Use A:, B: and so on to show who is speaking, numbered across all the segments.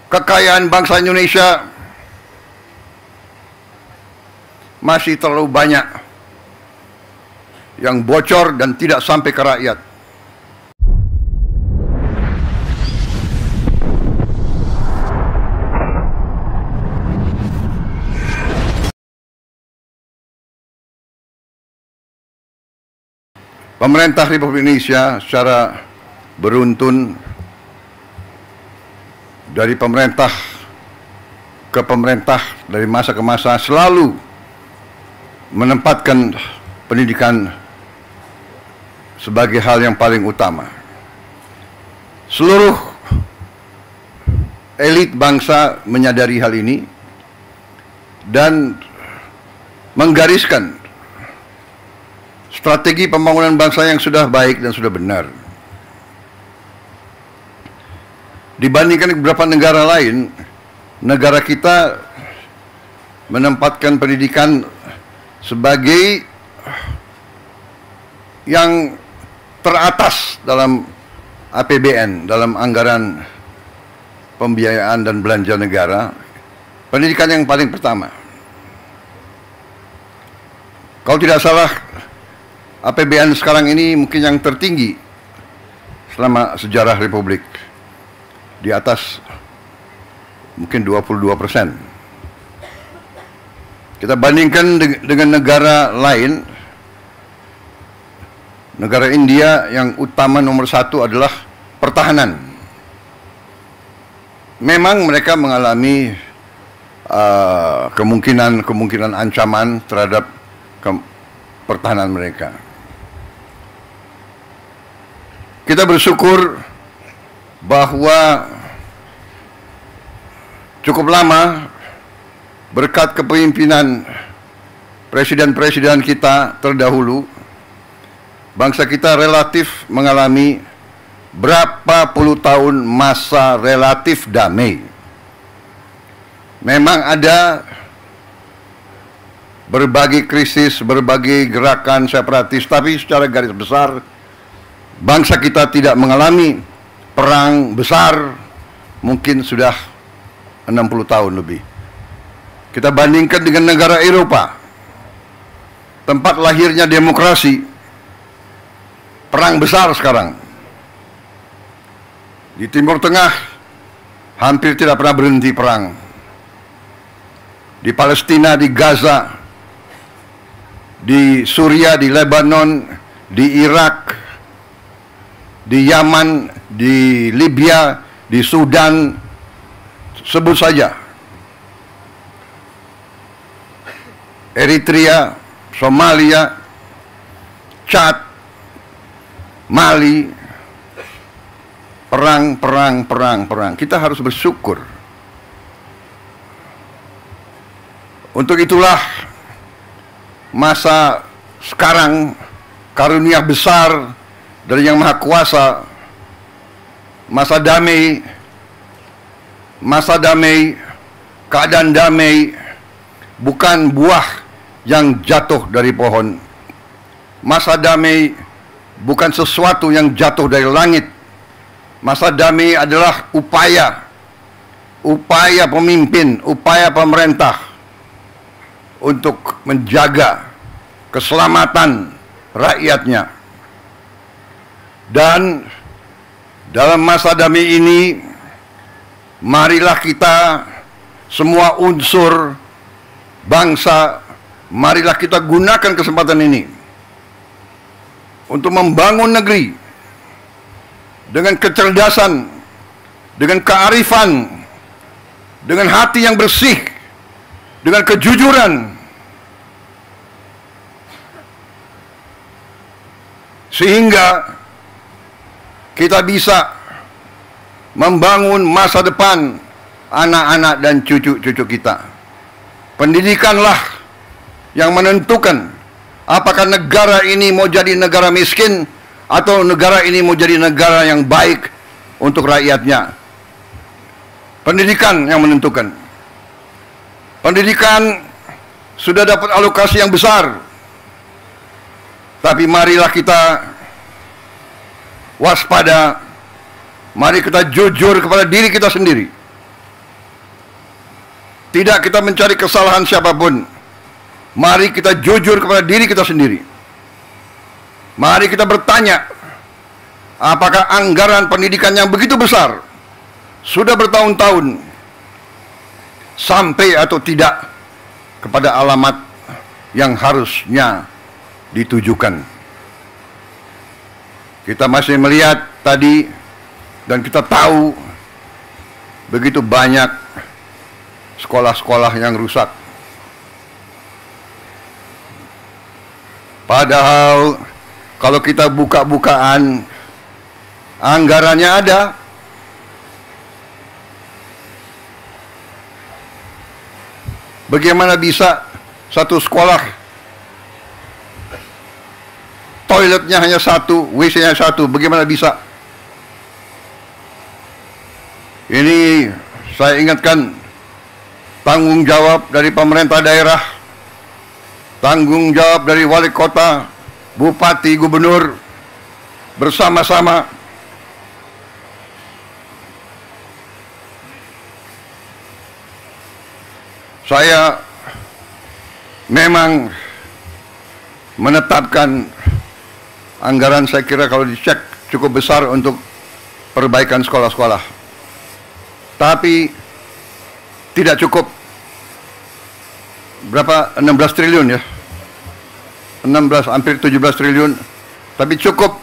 A: kekayaan bangsa Indonesia masih terlalu banyak yang bocor dan tidak sampai ke rakyat. Pemerintah Republik Indonesia secara beruntun dari pemerintah ke pemerintah, dari masa ke masa, selalu menempatkan pendidikan sebagai hal yang paling utama. Seluruh elit bangsa menyadari hal ini dan menggariskan strategi pembangunan bangsa yang sudah baik dan sudah benar. Dibandingkan beberapa negara lain, negara kita menempatkan pendidikan sebagai yang teratas dalam APBN, dalam anggaran pembiayaan dan belanja negara. Pendidikan yang paling pertama. Kalau tidak salah, APBN sekarang ini mungkin yang tertinggi selama sejarah Republik, di atas mungkin 22%. Kita bandingkan dengan negara lain. Negara India yang utama nomor satu adalah pertahanan. Memang mereka mengalami kemungkinan ancaman terhadap pertahanan mereka. Kita bersyukur bahwa cukup lama berkat kepemimpinan presiden-presiden kita terdahulu, bangsa kita relatif mengalami berapa puluh tahun masa relatif damai. Memang ada berbagai krisis, berbagai gerakan separatis, tapi secara garis besar bangsa kita tidak mengalami perang besar mungkin sudah 60 tahun lebih. Kita bandingkan dengan negara Eropa, tempat lahirnya demokrasi, perang besar sekarang. Di Timur Tengah hampir tidak pernah berhenti perang. Di Palestina, di Gaza, di Suriah, di Lebanon, di Irak, di Yaman, di Libya, di Sudan, sebut saja. Eritrea, Somalia, Chad, Mali, perang. Kita harus bersyukur. Untuk itulah masa sekarang karunia besar dari Yang Maha Kuasa, masa damai, keadaan damai, bukan buah yang jatuh dari pohon. Masa damai bukan sesuatu yang jatuh dari langit. Masa damai adalah upaya pemimpin, upaya pemerintah untuk menjaga keselamatan rakyatnya. Dan dalam masa damai ini, marilah kita semua unsur bangsa, marilah kita gunakan kesempatan ini untuk membangun negeri dengan kecerdasan, dengan kearifan, dengan hati yang bersih, dengan kejujuran, sehingga kita bisa membangun masa depan anak-anak dan cucu-cucu kita. Pendidikanlah yang menentukan apakah negara ini mau jadi negara miskin atau negara ini mau jadi negara yang baik untuk rakyatnya. Pendidikan yang menentukan. Pendidikan sudah dapat alokasi yang besar, tapi marilah kita waspada, mari kita jujur kepada diri kita sendiri. Tidak kita mencari kesalahan siapapun. Mari kita jujur kepada diri kita sendiri. Mari kita bertanya, apakah anggaran pendidikan yang begitu besar sudah bertahun-tahun sampai atau tidak kepada alamat yang harusnya ditujukan. Kita masih melihat tadi dan kita tahu begitu banyak sekolah-sekolah yang rusak. Padahal kalau kita buka-bukaan, anggarannya ada. Bagaimana bisa satu sekolah toiletnya hanya satu, WC-nya satu? Bagaimana bisa? Ini saya ingatkan, tanggung jawab dari pemerintah daerah, tanggung jawab dari wali kota, bupati, gubernur, bersama-sama saya memang menetapkan anggaran, saya kira kalau dicek cukup besar untuk perbaikan sekolah-sekolah. Tapi tidak cukup. Berapa? 16 triliun ya? 16, hampir 17 triliun. Tapi cukup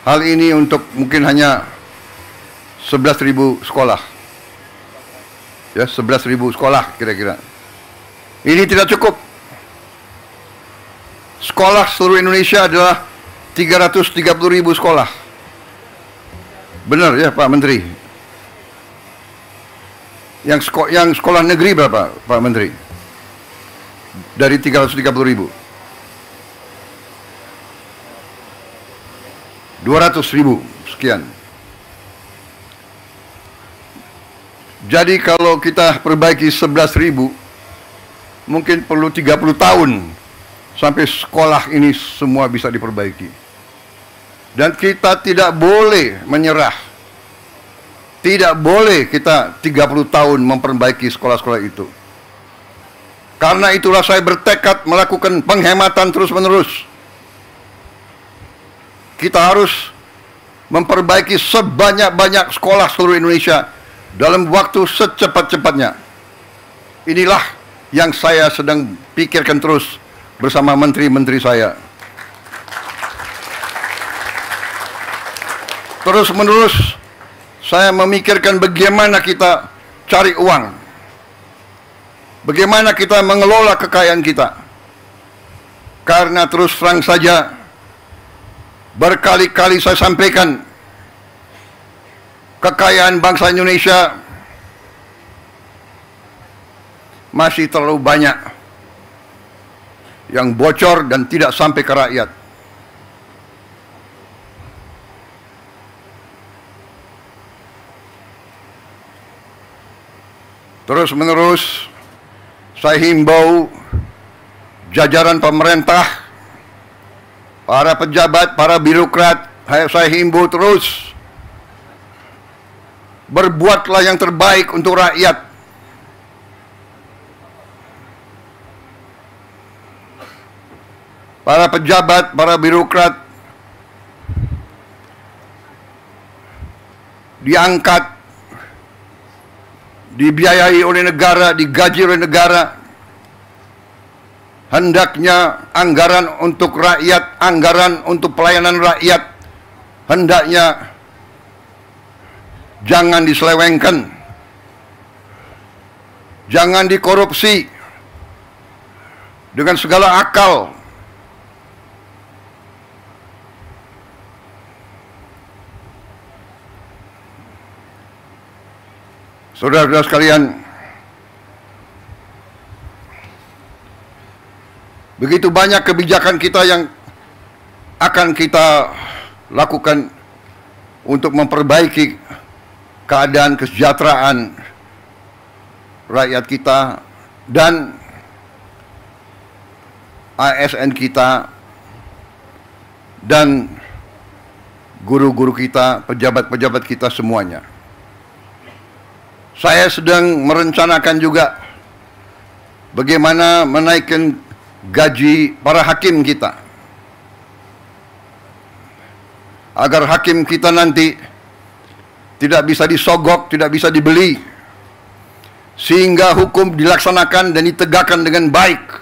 A: hal ini untuk mungkin hanya 11.000 sekolah. Ya, 11.000 sekolah kira-kira. Ini tidak cukup. Sekolah seluruh Indonesia adalah 330.000 sekolah. Benar ya Pak Menteri? Yang sekolah negeri berapa Pak Menteri? Dari 330.000. 200.000 sekian. Jadi kalau kita perbaiki 11.000, mungkin perlu 30 tahun sampai sekolah ini semua bisa diperbaiki. Dan kita tidak boleh menyerah. Tidak boleh kita 30 tahun memperbaiki sekolah-sekolah itu. Karena itulah saya bertekad melakukan penghematan terus-menerus. Kita harus memperbaiki sebanyak-banyak sekolah seluruh Indonesia dalam waktu secepat-cepatnya. Inilah yang saya sedang pikirkan terus bersama menteri-menteri saya. Terus-menerus saya memikirkan bagaimana kita cari uang. Bagaimana kita mengelola kekayaan kita. Karena terus terang saja, berkali-kali saya sampaikan, kekayaan bangsa Indonesia masih terlalu banyak yang bocor dan tidak sampai ke rakyat. Terus-menerus saya himbau jajaran pemerintah, para pejabat, para birokrat, saya himbau terus, berbuatlah yang terbaik untuk rakyat. Para pejabat, para birokrat diangkat, dibiayai oleh negara, digaji oleh negara. Hendaknya anggaran untuk rakyat, anggaran untuk pelayanan rakyat, hendaknya jangan diselewengkan, jangan dikorupsi dengan segala akal. Saudara-saudara sekalian, begitu banyak kebijakan kita yang akan kita lakukan untuk memperbaiki keadaan kesejahteraan rakyat kita dan ASN kita dan guru-guru kita, pejabat-pejabat kita semuanya. Saya sedang merencanakan juga bagaimana menaikkan gaji para hakim kita, agar hakim kita nanti tidak bisa disogok, tidak bisa dibeli, sehingga hukum dilaksanakan dan ditegakkan dengan baik.